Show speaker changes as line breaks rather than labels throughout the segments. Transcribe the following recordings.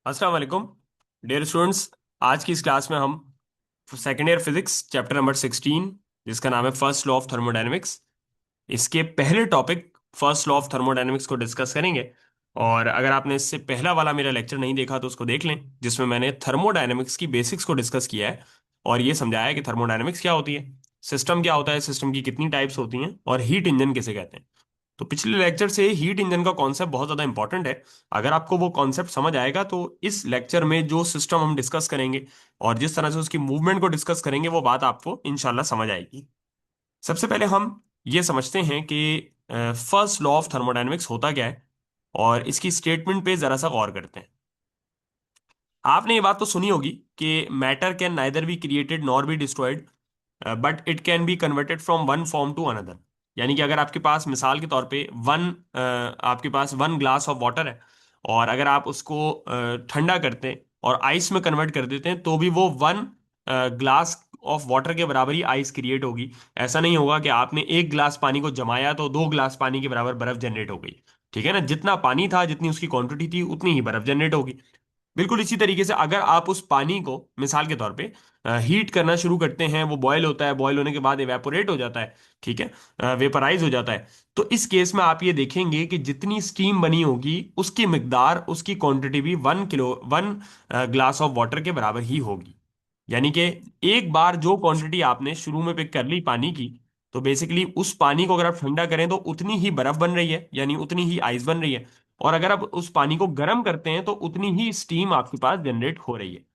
अस्सलाम वालेकुम dear students. आज की इस क्लास में हम second year physics chapter number 16 जिसका नाम है फर्स्ट लॉ ऑफ थर्मोडायनेमिक्स, इसके पहले topic first law of thermodynamics को डिस्कस करेंगे। और अगर आपने इससे पहला वाला मेरा लेक्चर नहीं देखा तो उसको देख लें, जिसमें मैंने थर्मोडायनेमिक्स की बेसिक्स को डिस्कस किया है और ये समझाया है कि थर्मोडायनेमिक्स क्या होती है, सिस्टम क्या होता है, सिस्टम की कितनी टाइप्स होती हैं और हीट इंजन किसे कहते हैं। तो पिछले लेक्चर से हीट इंजन का कॉन्सेप्ट बहुत ज्यादा इंपॉर्टेंट है। अगर आपको वो कॉन्सेप्ट समझ आएगा तो इस लेक्चर में जो सिस्टम हम डिस्कस करेंगे और जिस तरह से उसकी मूवमेंट को डिस्कस करेंगे वो बात आपको इंशाल्लाह समझ आएगी। सबसे पहले हम ये समझते हैं कि फर्स्ट लॉ ऑफ थर्मोडायनेमिक्स होता क्या है और इसकी स्टेटमेंट पे जरा सा गौर करते हैं। आपने ये बात तो सुनी होगी कि matter can neither be created nor be destroyed but it can be converted from one form to another. यानी कि अगर आपके पास मिसाल के तौर पे आपके पास वन ग्लास ऑफ वाटर है और अगर आप उसको ठंडा करते हैं और आइस में कन्वर्ट कर देते हैं तो भी वो वन ग्लास ऑफ वाटर के बराबर ही आइस क्रिएट होगी। ऐसा नहीं होगा कि आपने एक ग्लास पानी को जमाया तो दो ग्लास पानी के बराबर बर्फ जनरेट हो गई। ठीक है ना, जितना पानी था जितनी उसकी क्वांटिटी थी उतनी ही बर्फ जनरेट होगी। बिल्कुल इसी तरीके से अगर आप उस पानी को मिसाल के तौर पे हीट करना शुरू करते हैं, वो बॉयल होता है, बॉयल होने के बाद इवेपोरेट हो जाता है, ठीक है, वेपराइज हो जाता है। तो इस केस में आप ये देखेंगे कि जितनी स्टीम बनी होगी उसकी मिकदार, उसकी क्वांटिटी भी 1 ग्लास ऑफ वाटर के बराबर ही होगी। यानी कि एक बार जो क्वांटिटी आपने शुरू में पिक कर ली पानी की, तो बेसिकली उस पानी को अगर आप ठंडा करें तो उतनी ही बर्फ बन रही है, यानी उतनी ही आइस बन रही है। और अगर आप उस पानी को गर्म करते हैं तो उतनी ही स्टीम आपके पास जनरेट हो रही है।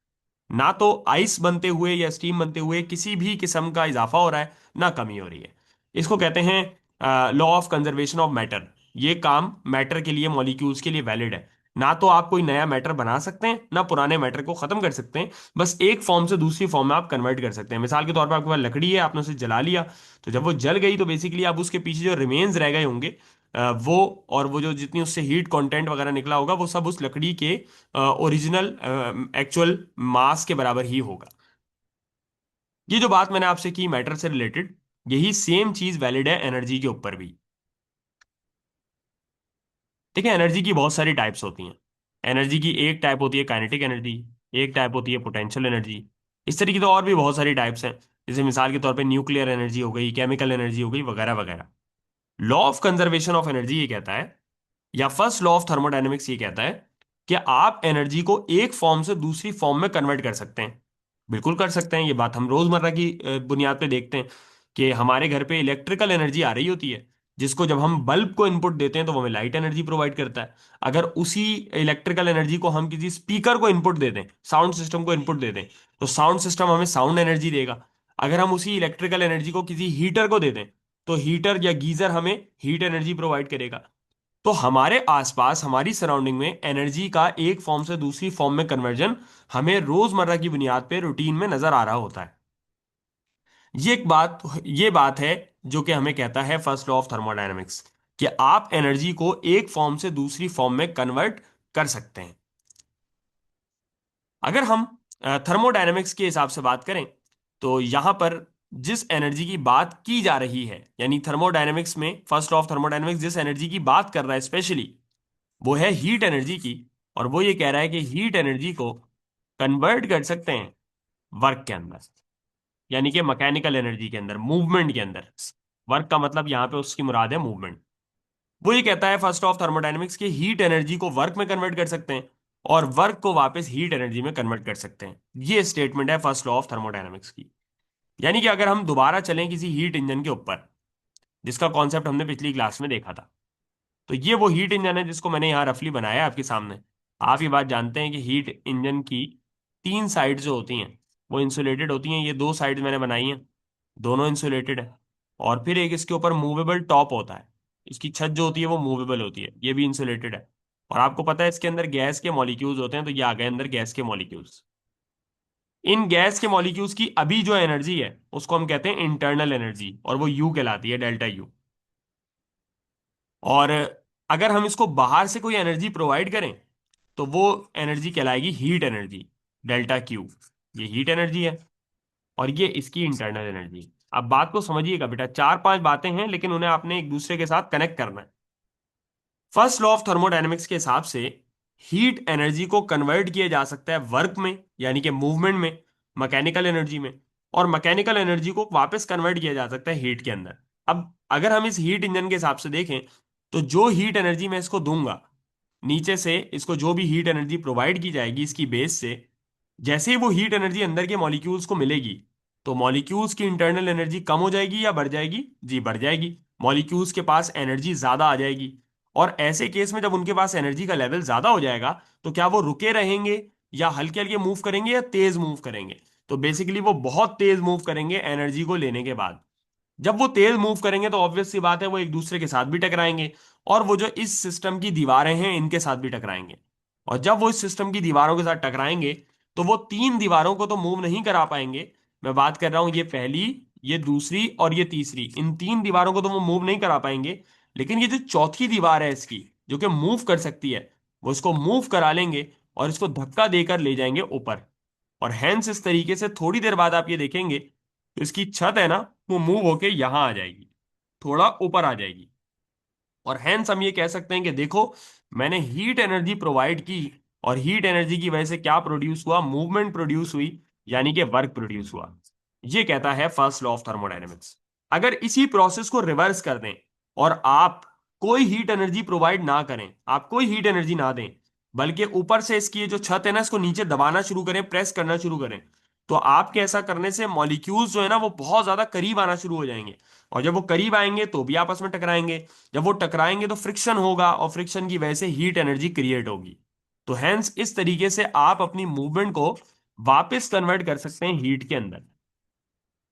ना तो आइस बनते हुए या स्टीम बनते हुए किसी भी किस्म का इजाफा हो रहा है, ना कमी हो रही है। इसको कहते हैं law of conservation of matter. ये काम मैटर के लिए, मॉलिक्यूल्स के लिए वैलिड है। ना तो आप कोई नया मैटर बना सकते हैं ना पुराने मैटर को खत्म कर सकते हैं, बस एक फॉर्म से दूसरी फॉर्म में आप कन्वर्ट कर सकते हैं। मिसाल के तौर पर आपके पास लकड़ी है, आपने उसे जला लिया, तो जब वो जल गई तो बेसिकली आप उसके पीछे जो रिमेन्स रह गए होंगे वो, और वो जो जितनी उससे हीट कंटेंट वगैरह निकला होगा वो सब उस लकड़ी के ओरिजिनल एक्चुअल मास के बराबर ही होगा। ये जो बात मैंने आपसे की मैटर से रिलेटेड, यही सेम चीज वैलिड है एनर्जी के ऊपर भी। देखिए, एनर्जी की बहुत सारी टाइप्स होती हैं। एनर्जी की एक टाइप होती है काइनेटिक एनर्जी, एक टाइप होती है पोटेंशियल एनर्जी। इस तरीके तो और भी बहुत सारी टाइप्स हैं, जैसे मिसाल के तौर पे न्यूक्लियर एनर्जी हो गई, केमिकल एनर्जी हो गई, वगैरह वगैरह। Law of conservation of energy ये कहता है, या फर्स्ट लॉ ऑफ थर्मोडायनेमिक्स ये कहता है कि आप एनर्जी को एक फॉर्म से दूसरी फॉर्म में कन्वर्ट कर सकते हैं। बिल्कुल कर सकते हैं। ये बात हम रोजमर्रा की बुनियाद पे देखते हैं कि हमारे घर पे इलेक्ट्रिकल एनर्जी आ रही होती है, जिसको जब हम बल्ब को इनपुट देते हैं तो वो हमें लाइट एनर्जी प्रोवाइड करता है। अगर उसी इलेक्ट्रिकल एनर्जी को हम किसी स्पीकर को इनपुट दे दें, साउंड सिस्टम को इनपुट दे दें, तो साउंड सिस्टम हमें साउंड एनर्जी देगा। अगर हम उसी इलेक्ट्रिकल एनर्जी को किसी हीटर को दे दें तो हीटर या गीजर हमें हीट एनर्जी प्रोवाइड करेगा। तो हमारे आसपास, हमारी सराउंडिंग में एनर्जी का एक फॉर्म से दूसरी फॉर्म में कन्वर्जन हमें रोजमर्रा की बुनियाद पे रूटीन में नजर आ रहा होता है। ये बात है जो कि हमें कहता है फर्स्ट लॉ ऑफ थर्मोडायनेमिक्स, कि आप एनर्जी को एक फॉर्म से दूसरी फॉर्म में कन्वर्ट कर सकते हैं। अगर हम थर्मोडायनेमिक्स के हिसाब से बात करें तो यहां पर जिस एनर्जी की बात की जा रही है, यानी थर्मोडायनेमिक्स में फर्स्ट लॉ ऑफ थर्मोडायनेमिक्स जिस एनर्जी की बात कर रहा है स्पेशली, वो है हीट एनर्जी की। और वो ये कह रहा है कि हीट एनर्जी को कन्वर्ट कर सकते हैं वर्क के अंदर, यानी कि मैकेनिकल एनर्जी के अंदर, मूवमेंट के अंदर। वर्क का मतलब यहां पे उसकी मुराद है मूवमेंट। वो ये कहता है फर्स्ट ऑफ थर्मोडायनेमिक्स की हीट एनर्जी को वर्क में कन्वर्ट कर सकते हैं और वर्क को वापस हीट एनर्जी में कन्वर्ट कर सकते हैं। ये स्टेटमेंट है फर्स्ट लॉ ऑफ थर्मोडायनेमिक्स की। यानी कि अगर हम दोबारा चलें किसी हीट इंजन के ऊपर, जिसका कॉन्सेप्ट हमने पिछली क्लास में देखा था, तो ये वो हीट इंजन है जिसको मैंने यहाँ रफली बनाया है आपके सामने। आप ये बात जानते हैं कि हीट इंजन की तीन साइड जो होती हैं वो इंसुलेटेड होती हैं। ये दो साइड मैंने बनाई हैं, दोनों इंसुलेटेड है। और फिर एक इसके ऊपर मूवेबल टॉप होता है, इसकी छत जो होती है वो मूवेबल होती है, ये भी इंसुलेटेड है। और आपको पता है इसके अंदर गैस के मॉलिक्यूल्स होते हैं, तो ये आ गए अंदर गैस के मॉलिक्यूल्स। इन गैस के मॉलिक्यूल्स की अभी जो एनर्जी है उसको हम कहते हैं इंटरनल एनर्जी, और वो यू कहलाती है, डेल्टा यू। और अगर हम इसको बाहर से कोई एनर्जी प्रोवाइड करें तो वो एनर्जी कहलाएगी हीट एनर्जी, डेल्टा क्यू। ये हीट एनर्जी है और ये इसकी इंटरनल एनर्जी। अब बात को समझिएगा बेटा, चार पांच बातें हैं लेकिन उन्हें आपने एक दूसरे के साथ कनेक्ट करना है। फर्स्ट लॉ ऑफ थर्मोडायनेमिक्स के हिसाब से हीट एनर्जी को कन्वर्ट किया जा सकता है वर्क में, यानी कि मूवमेंट में, मैकेनिकल एनर्जी में, और मैकेनिकल एनर्जी को वापस कन्वर्ट किया जा सकता है हीट के अंदर। अब अगर हम इस हीट इंजन के हिसाब से देखें, तो जो हीट एनर्जी मैं इसको दूंगा, नीचे से इसको जो भी हीट एनर्जी प्रोवाइड की जाएगी इसकी बेस से, जैसे ही वो हीट एनर्जी अंदर के मॉलिक्यूल्स को मिलेगी, तो मॉलिक्यूल्स की इंटरनल एनर्जी कम हो जाएगी या बढ़ जाएगी? जी बढ़ जाएगी। मॉलिक्यूल्स के पास एनर्जी ज्यादा आ जाएगी। और ऐसे केस में जब उनके पास एनर्जी का लेवल ज्यादा हो जाएगा, तो क्या वो रुके रहेंगे, या हल्के हल्के मूव करेंगे, या तेज मूव करेंगे? तो बेसिकली वो बहुत तेज मूव करेंगे एनर्जी को लेने के बाद। जब वो तेज मूव करेंगे तो ऑब्वियस सी बात है वो एक दूसरे के साथ भी टकराएंगे, और वो जो इस सिस्टम की दीवारें हैं इनके साथ भी टकराएंगे। और जब वो इस सिस्टम की दीवारों के साथ टकराएंगे, तो वो तीन दीवारों को तो मूव नहीं करा पाएंगे। मैं बात कर रहा हूं ये पहली, ये दूसरी और ये तीसरी, इन तीन दीवारों को तो वो मूव नहीं करा पाएंगे। लेकिन ये जो चौथी दीवार है इसकी, जो कि मूव कर सकती है, वो इसको मूव करा लेंगे और इसको धक्का देकर ले जाएंगे ऊपर। और हैंस इस तरीके से थोड़ी देर बाद आप ये देखेंगे, तो इसकी छत है ना, वो मूव होके यहां आ जाएगी, थोड़ा ऊपर आ जाएगी। और हैंस हम ये कह सकते हैं कि देखो, मैंने हीट एनर्जी प्रोवाइड की, और हीट एनर्जी की वजह से क्या प्रोड्यूस हुआ? मूवमेंट प्रोड्यूस हुई, यानी कि वर्क प्रोड्यूस हुआ। ये कहता है फर्स्ट लॉ ऑफ थर्मोडायनेमिक्स। अगर इसी प्रोसेस को रिवर्स कर दें, और आप कोई हीट एनर्जी प्रोवाइड ना करें, आप कोई हीट एनर्जी ना दें, बल्कि ऊपर से इसकी ये जो छत है ना, इसको नीचे दबाना शुरू करें, प्रेस करना शुरू करें, तो आपके ऐसा करने से मॉलिक्यूल्स जो है ना वो बहुत ज्यादा करीब आना शुरू हो जाएंगे। और जब वो करीब आएंगे तो भी आपस में टकराएंगे। जब वो टकराएंगे तो फ्रिक्शन होगा, और फ्रिक्शन की वजह से हीट एनर्जी क्रिएट होगी। तो हैंस इस तरीके से आप अपनी मूवमेंट को वापस कन्वर्ट कर सकते हैं हीट के अंदर।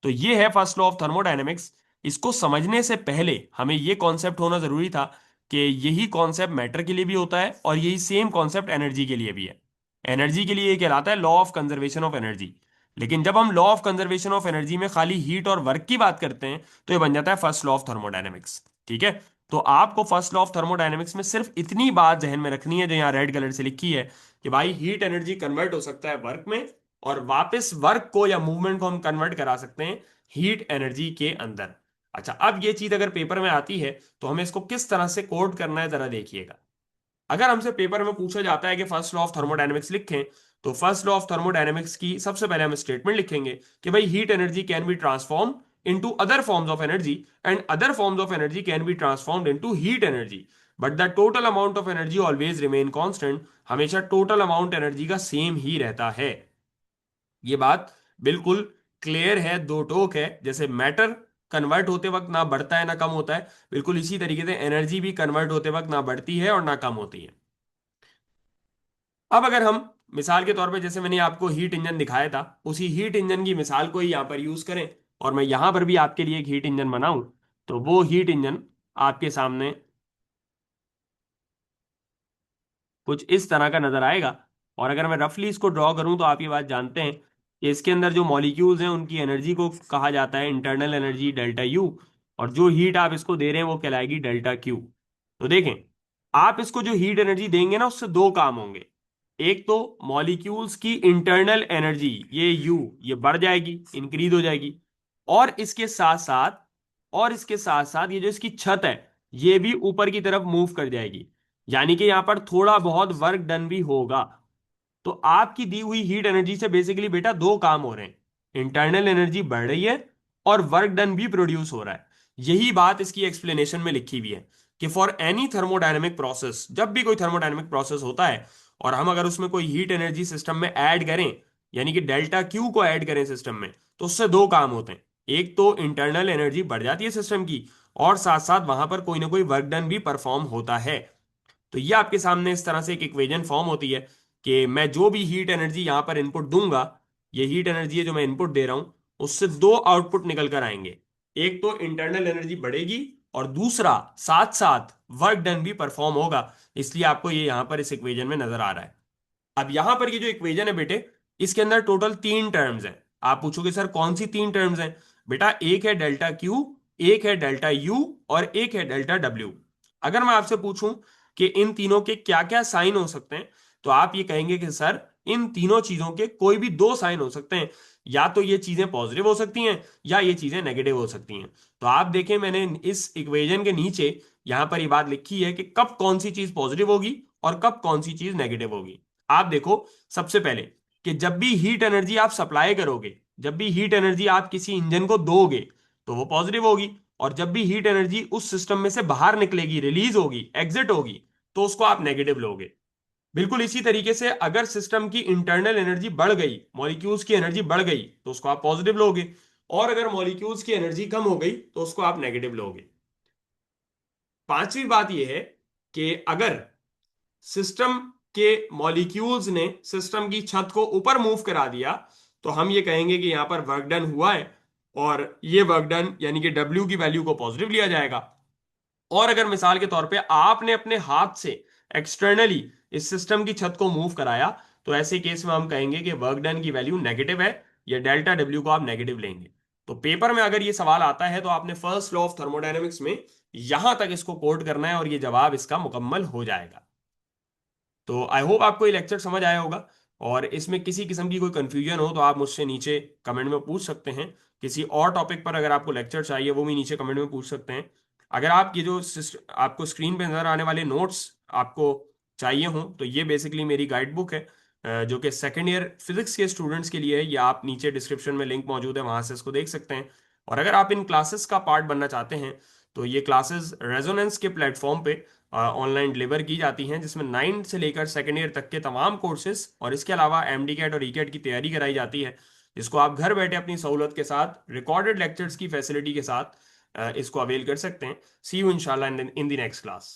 तो ये है फर्स्ट लॉ ऑफ थर्मोडायनेमिक्स। इसको समझने से पहले हमें ये कॉन्सेप्ट होना जरूरी था कि यही कॉन्सेप्ट मैटर के लिए भी होता है, और यही सेम कॉन्सेप्ट एनर्जी के लिए भी है। एनर्जी के लिए ये कहलाता है law of conservation of energy. लेकिन जब हम law of conservation of energy में खाली हीट और वर्क की बात करते हैं, तो ये बन जाता है फर्स्ट लॉ ऑफ थर्मोडायनेमिक्स। ठीक है। तो आपको फर्स्ट लॉ ऑफ थर्मोडायनेमिक्स में सिर्फ इतनी बात जहन में रखनी है, जो यहाँ रेड कलर से लिखी है, कि भाई हीट एनर्जी कन्वर्ट हो सकता है वर्क में, और वापस वर्क को या मूवमेंट को हम कन्वर्ट करा सकते हैं हीट एनर्जी के अंदर। अच्छा, अब ये चीज अगर पेपर में आती है, तो हमें इसको किस तरह से कोड करना है जरा देखिएगा। अगर हमसे पेपर में पूछा जाता है कि फर्स्ट लॉ ऑफ थर्मोडायनेमिक्स लिखें, तो फर्स्ट लॉ ऑफ थर्मोडायनेमिक्स की सबसे पहले हम स्टेटमेंट लिखेंगे कि भाई heat energy can be transform into other forms of energy, and other forms of energy can be transformed into heat energy, but the total amount of energy always remain constant. हमेशा total amount energy का same ही रहता है। ये बात बिल्कुल clear है, दो टोक है। जैसे मैटर कन्वर्ट होते वक्त ना बढ़ता है ना कम होता है, बिल्कुल इसी तरीके से एनर्जी भी कन्वर्ट होते वक्त ना बढ़ती है और ना कम होती है। अब अगर हम मिसाल के तौर पे, जैसे मैंने आपको हीट इंजन दिखाया था, उसी हीट इंजन की मिसाल को ही यहां पर यूज करें, और मैं यहां पर भी आपके लिए एक हीट इंजन बनाऊं, तो वो हीट इंजन आपके सामने कुछ इस तरह का नजर आएगा। और अगर मैं रफली इसको ड्रॉ करूं, तो आप ये बात जानते हैं कि इसके अंदर जो मॉलिक्यूल्स हैं उनकी एनर्जी को कहा जाता है इंटरनल एनर्जी डेल्टा यू, और जो हीट आप इसको दे रहे हैं वो कहलाएगी डेल्टा क्यू। तो देखें, आप इसको जो हीट एनर्जी देंगे ना, उससे दो काम होंगे। एक तो मॉलिक्यूल्स की इंटरनल एनर्जी, ये यू, ये बढ़ जाएगी, इंक्रीज हो जाएगी। और इसके साथ साथ ये जो इसकी छत है, ये भी ऊपर की तरफ मूव कर जाएगी। यानी कि यहां पर थोड़ा बहुत वर्क डन भी होगा। तो आपकी दी हुई हीट एनर्जी से बेसिकली बेटा दो काम हो रहे हैं, इंटरनल एनर्जी बढ़ रही है, और वर्क डन भी प्रोड्यूस हो रहा है। यही बात इसकी एक्सप्लेनेशन में लिखी हुई है कि फॉर एनी थर्मोडायनेमिक प्रोसेस, जब भी कोई थर्मोडायनेमिक प्रोसेस होता है, और हम अगर उसमें कोई हीट एनर्जी सिस्टम में ऐड करें, यानी कि डेल्टा क्यू को ऐड करें सिस्टम में, तो उससे दो काम होते हैं। एक तो इंटरनल एनर्जी बढ़ जाती है सिस्टम की, और साथ साथ वहां पर कोई ना कोई वर्क डन भी परफॉर्म होता है। तो ये आपके सामने इस तरह से एक इक्वेशन फॉर्म होती है कि मैं जो भी हीट एनर्जी यहां पर इनपुट दूंगा, ये हीट एनर्जी है जो मैं इनपुट दे रहा हूं, उससे दो आउटपुट निकल कर आएंगे। एक तो इंटरनल एनर्जी बढ़ेगी, और दूसरा साथ साथ वर्क डन भी परफॉर्म होगा। इसलिए आपको ये यहां पर इस इक्वेशन में नजर आ रहा है। अब यहां पर ये जो इक्वेशन है बेटे, इसके अंदर टोटल तीन टर्म्स हैं। आप पूछोगे सर कौन सी तीन टर्म्स हैं? बेटा एक है डेल्टा क्यू, एक है डेल्टा यू, और एक है डेल्टा डब्ल्यू। अगर मैं आपसे पूछूं कि इन तीनों के क्या क्या साइन हो सकते हैं, तो आप ये कहेंगे कि सर इन तीनों चीजों के कोई भी दो साइन हो सकते हैं। या तो ये चीजें पॉजिटिव हो सकती हैं, या ये चीजें नेगेटिव हो सकती हैं। तो आप देखें, मैंने इस इक्वेशन के नीचे यहां पर ये बात लिखी है कि कब कौन सी चीज पॉजिटिव होगी और कब कौन सी चीज नेगेटिव होगी। आप देखो, सबसे पहले कि जब भी हीट एनर्जी आप सप्लाई करोगे, जब भी हीट एनर्जी आप किसी इंजन को दोगे, तो वो पॉजिटिव होगी। और जब भी हीट एनर्जी उस सिस्टम में से बाहर निकलेगी, रिलीज होगी, एग्जिट होगी, तो उसको आप नेगेटिव लोगे। बिल्कुल इसी तरीके से अगर सिस्टम की इंटरनल एनर्जी बढ़ गई, मॉलिक्यूल्स की एनर्जी बढ़ गई, तो उसको आप पॉजिटिव लोगे। और अगर मॉलिक्यूल्स की एनर्जी कम हो गई तो उसको आप नेगेटिव लोगे। पांचवी बात यह है कि अगर सिस्टम के मॉलिक्यूल्स ने सिस्टम की छत को ऊपर मूव करा दिया, तो हम ये कहेंगे कि यहां पर वर्क डन हुआ है, और ये वर्क डन यानी कि डब्ल्यू की वैल्यू को पॉजिटिव लिया जाएगा। और अगर मिसाल के तौर पे आपने अपने हाथ से एक्सटर्नली इस सिस्टम की छत को मूव कराया, तो ऐसे केस में हम कहेंगे कि वर्क डन की वैल्यू नेगेटिव है, या डेल्टा डब्ल्यू को आप नेगेटिव लेंगे। तो पेपर में अगर ये सवाल आता है तो आपने फर्स्ट लॉ ऑफ थर्मोडायनेमिक्स में यहां तक इसको कोट करना है और ये जवाब इसका मुकम्मल हो जाएगा। तो आई होप आपको ये लेक्चर समझ आया होगा। और इसमें किसी किस्म की कोई कंफ्यूजन हो तो आप मुझसे नीचे कमेंट में पूछ सकते हैं। किसी और टॉपिक पर अगर आपको लेक्चर चाहिए वो भी नीचे कमेंट में पूछ सकते हैं। अगर आप ये जो आपको स्क्रीन पे नजर आने वाले नोट्स आपको चाहिए हों, तो ये बेसिकली मेरी गाइड बुक है, जो कि सेकेंड ईयर फिजिक्स के स्टूडेंट्स के लिए है। या आप नीचे डिस्क्रिप्शन में लिंक मौजूद है, वहां से इसको देख सकते हैं। और अगर आप इन क्लासेस का पार्ट बनना चाहते हैं, तो ये क्लासेस रेजोनेंस के प्लेटफॉर्म पे ऑनलाइन डिलीवर की जाती हैं, जिसमें 9 से लेकर सेकेंड ईयर तक के तमाम कोर्सेज और इसके अलावा एमडी कैट और ई कैट की तैयारी कराई जाती है, जिसको आप घर बैठे अपनी सहूलत के साथ रिकॉर्डेड लेक्चर्स की फैसिलिटी के साथ इसको अवेल कर सकते हैं। सी यू इंशाल्लाह इन द नेक्स्ट क्लास।